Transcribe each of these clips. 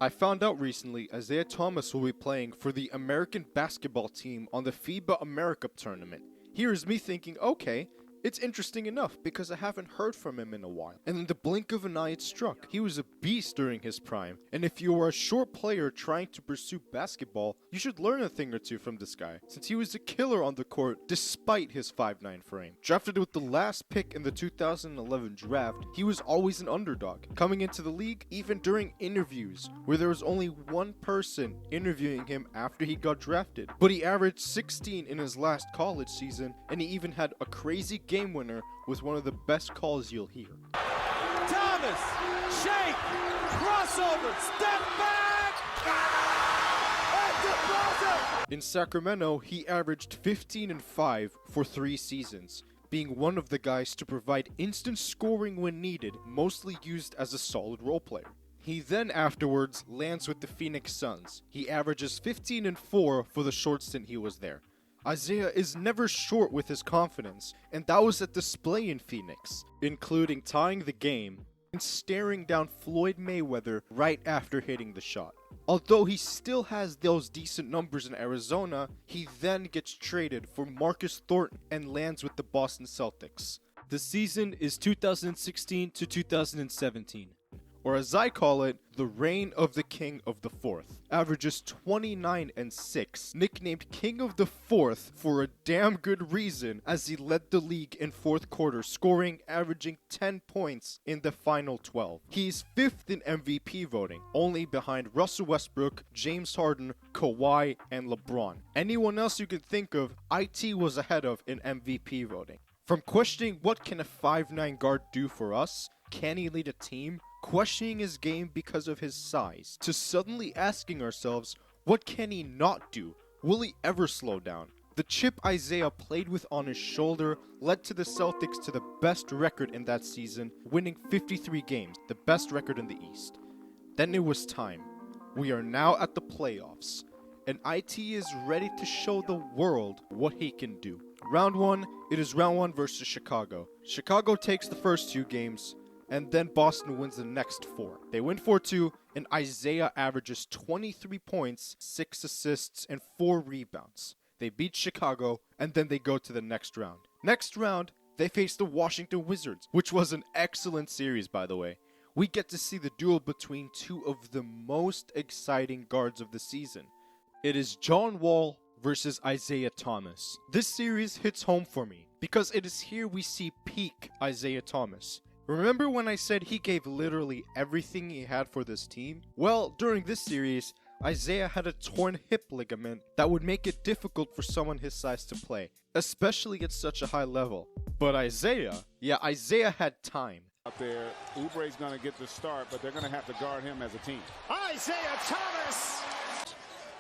I found out recently Isaiah Thomas will be playing for the American basketball team on the FIBA Americup tournament. Here's me thinking, okay, it's interesting enough because I haven't heard from him in a while. And in the blink of an eye it struck. He was a beast during his prime. And if you are a short player trying to pursue basketball, you should learn a thing or two from this guy, since he was a killer on the court despite his 5'9" frame. Drafted with the last pick in the 2011 draft, he was always an underdog. Coming into the league, even during interviews, where there was only one person interviewing him after he got drafted. But he averaged 16 in his last college season, and he even had a crazy game winner with one of the best calls you'll hear. Thomas, shake, crossover, step back, and in Sacramento, he averaged 15 and 5 for 3 seasons, being one of the guys to provide instant scoring when needed, mostly used as a solid role player. He then afterwards lands with the Phoenix Suns. He averages 15 and 4 for the short stint he was there. Isaiah is never short with his confidence, and that was a display in Phoenix, including tying the game and staring down Floyd Mayweather right after hitting the shot. Although he still has those decent numbers in Arizona, he then gets traded for Marcus Thornton and lands with the Boston Celtics. The season is 2016 to 2017. Or as I call it, the reign of the King of the Fourth. Averages 29 and 6, nicknamed King of the Fourth for a damn good reason, as he led the league in fourth quarter, scoring averaging 10 points in the final 12. He's 5th in MVP voting, only behind Russell Westbrook, James Harden, Kawhi, and LeBron. Anyone else you can think of, IT was ahead of in MVP voting. From questioning what can a 5'9" guard do for us, can he lead a team, questioning his game because of his size, to suddenly asking ourselves, what can he not do? Will he ever slow down? The chip Isaiah played with on his shoulder led to the Celtics to the best record in that season, winning 53 games, the best record in the East. Then it was time. We are now at the playoffs, and IT is ready to show the world what he can do. Round 1, it is round 1 versus Chicago. Chicago takes the first 2 games, and then Boston wins the next 4. They win 4-2, and Isaiah averages 23 points, 6 assists, and 4 rebounds. They beat Chicago, and then they go to the next round. Next round, they face the Washington Wizards, which was an excellent series, by the way. We get to see the duel between 2 of the most exciting guards of the season. It is John Wall versus Isaiah Thomas. This series hits home for me, because it is here we see peak Isaiah Thomas. Remember when I said he gave literally everything he had for this team? Well, during this series, Isaiah had a torn hip ligament that would make it difficult for someone his size to play, especially at such a high level. But Isaiah had time. Out there, Oubre's going to get the start, but they're going to have to guard him as a team. Isaiah Thomas!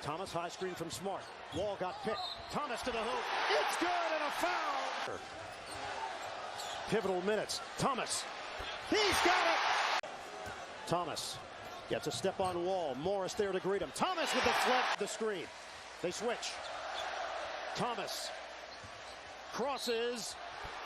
Thomas, high screen from Smart. Wall got picked. Thomas to the hoop. It's good and a foul! Pivotal minutes. Thomas. He's got it! Thomas gets a step on Wall. Morris there to greet him. Thomas with the flat, the screen. They switch. Thomas crosses.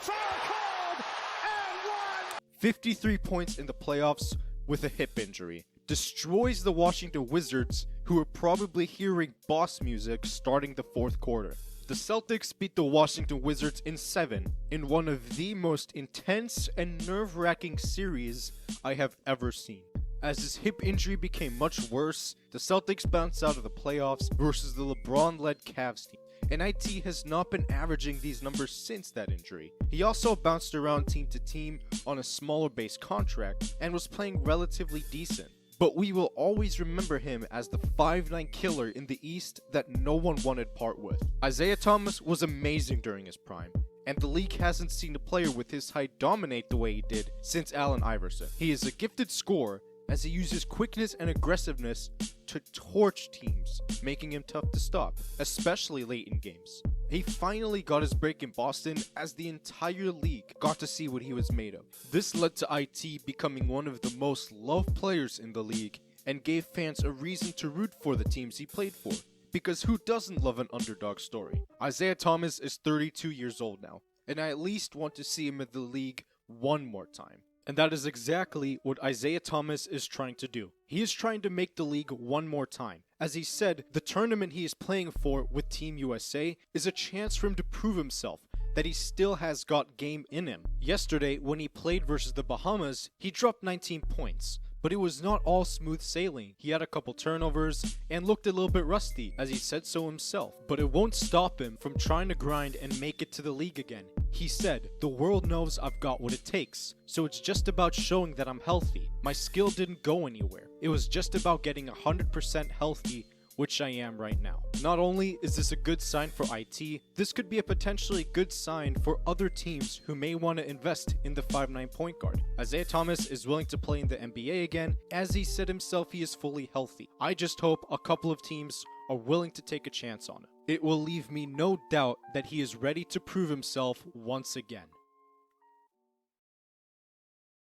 Foul called and one! 53 points in the playoffs with a hip injury. Destroys the Washington Wizards, who are probably hearing boss music starting the fourth quarter. The Celtics beat the Washington Wizards in 7 in one of the most intense and nerve-wracking series I have ever seen. As his hip injury became much worse, the Celtics bounced out of the playoffs versus the LeBron-led Cavs team, and IT has not been averaging these numbers since that injury. He also bounced around team to team on a smaller base contract and was playing relatively decent. But we will always remember him as the 5'9" killer in the East that no one wanted part with. Isaiah Thomas was amazing during his prime, and the league hasn't seen a player with his height dominate the way he did since Allen Iverson. He is a gifted scorer, as he uses quickness and aggressiveness to torch teams, making him tough to stop, especially late in games. He finally got his break in Boston, as the entire league got to see what he was made of. This led to IT becoming one of the most loved players in the league, and gave fans a reason to root for the teams he played for. Because who doesn't love an underdog story? Isaiah Thomas is 32 years old now, and I at least want to see him in the league one more time. And that is exactly what Isaiah Thomas is trying to do. He is trying to make the league one more time. As he said, the tournament he is playing for with Team USA is a chance for him to prove himself, that he still has got game in him. Yesterday, when he played versus the Bahamas, he dropped 19 points. But it was not all smooth sailing. He had a couple turnovers and looked a little bit rusty, as he said so himself. But it won't stop him from trying to grind and make it to the league again. He said, "The world knows I've got what it takes, so it's just about showing that I'm healthy. My skill didn't go anywhere. It was just about getting 100% healthy, which I am right now." Not only is this a good sign for IT, this could be a potentially good sign for other teams who may want to invest in the 5'9" point guard. Isaiah Thomas is willing to play in the NBA again, as he said himself he is fully healthy. I just hope a couple of teams are willing to take a chance on it. It will leave me no doubt that he is ready to prove himself once again.